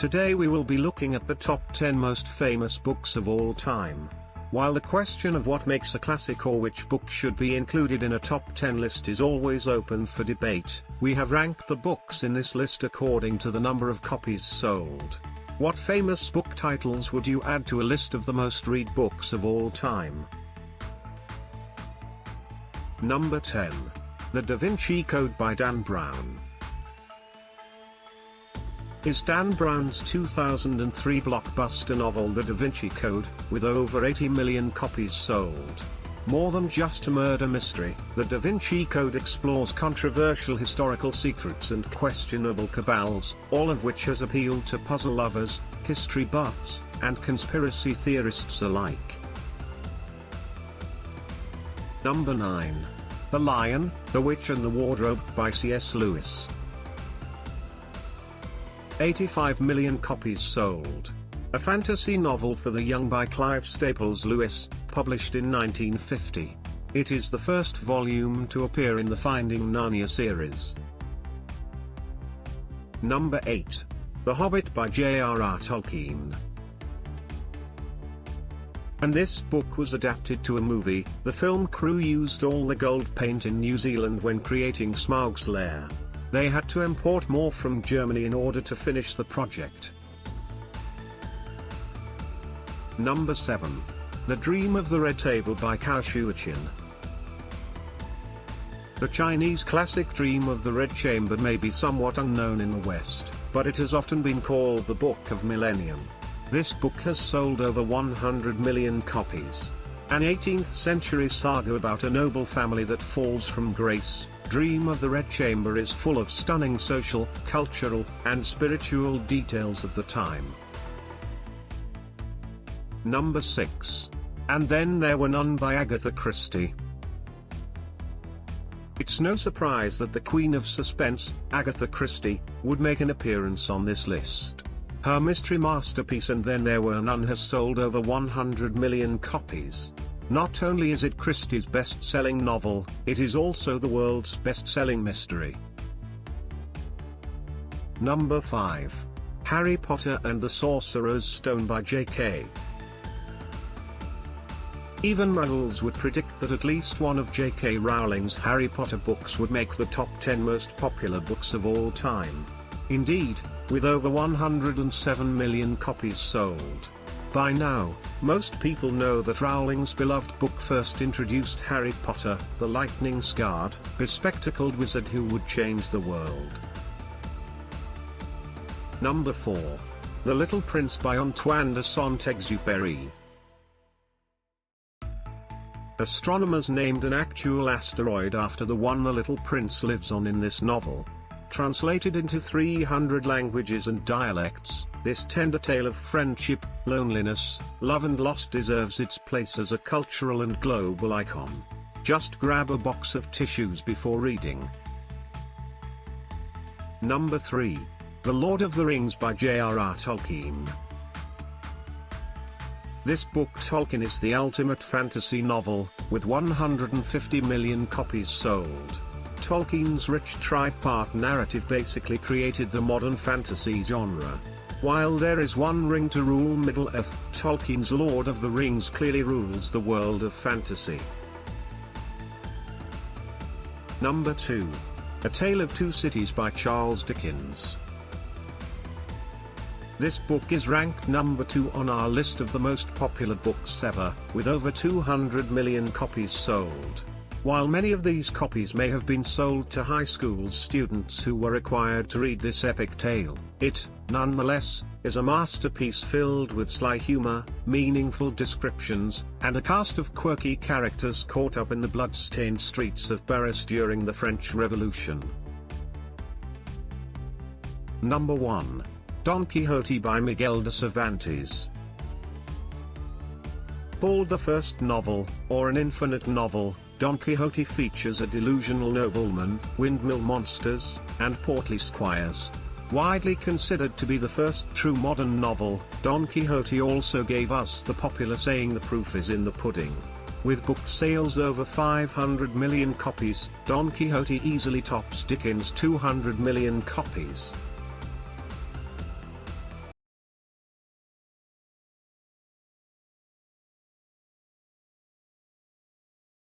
Today we will be looking at the top 10 most famous books of all time. While the question of what makes a classic or which book should be included in a top 10 list is always open for debate, we have ranked the books in this list according to the number of copies sold. What famous book titles would you add to a list of the most read books of all time? Number 10. The Da Vinci Code by Dan Brown. Is Dan Brown's 2003 blockbuster novel The Da Vinci Code, with over 80 million copies sold. More than just a murder mystery, The Da Vinci Code explores controversial historical secrets and questionable cabals, all of which has appealed to puzzle lovers, history buffs, and conspiracy theorists alike. Number 9. The Lion, the Witch and the Wardrobe by C.S. Lewis. 85 million copies sold. A fantasy novel for the young by Clive Staples Lewis, published in 1950. It is the first volume to appear in the Finding Narnia series. Number 8. The Hobbit by J.R.R. Tolkien. And this book was adapted to a movie. The film crew used all the gold paint in New Zealand when creating Smaug's lair. They had to import more from Germany in order to finish the project. Number 7. The Dream of the Red Table by Cao Shuoqin. The Chinese classic Dream of the Red Chamber may be somewhat unknown in the West, but it has often been called the Book of Millennium. This book has sold over 100 million copies. An 18th century saga about a noble family that falls from grace, Dream of the Red Chamber is full of stunning social, cultural, and spiritual details of the time. Number 6. And Then There Were None by Agatha Christie. It's no surprise that the Queen of Suspense, Agatha Christie, would make an appearance on this list. Her mystery masterpiece And Then There Were None has sold over 100 million copies. Not only is it Christie's best-selling novel, it is also the world's best-selling mystery. Number 5. Harry Potter and the Sorcerer's Stone by J.K. Even muggles would predict that at least one of J.K. Rowling's Harry Potter books would make the top 10 most popular books of all time. Indeed, with over 107 million copies sold. By now, most people know that Rowling's beloved book first introduced Harry Potter, the lightning-scarred, bespectacled wizard who would change the world. Number 4. The Little Prince by Antoine de Saint-Exupéry. Astronomers named an actual asteroid after the one the Little Prince lives on in this novel. Translated into 300 languages and dialects, this tender tale of friendship, loneliness, love and loss deserves its place as a cultural and global icon. Just grab a box of tissues before reading. Number 3. The Lord of the Rings by J.R.R. Tolkien. This book Tolkien is the ultimate fantasy novel, with 150 million copies sold. Tolkien's rich tripart narrative basically created the modern fantasy genre. While there is one ring to rule Middle-earth, Tolkien's Lord of the Rings clearly rules the world of fantasy. Number 2. A Tale of Two Cities by Charles Dickens. This book is ranked number 2 on our list of the most popular books ever, with over 200 million copies sold. While many of these copies may have been sold to high school students who were required to read this epic tale, it, nonetheless, is a masterpiece filled with sly humor, meaningful descriptions, and a cast of quirky characters caught up in the blood-stained streets of Paris during the French Revolution. Number 1. Don Quixote by Miguel de Cervantes. Called the first novel, or an infinite novel, Don Quixote features a delusional nobleman, windmill monsters, and portly squires. Widely considered to be the first true modern novel, Don Quixote also gave us the popular saying "the proof is in the pudding." With book sales over 500 million copies, Don Quixote easily tops Dickens' 200 million copies.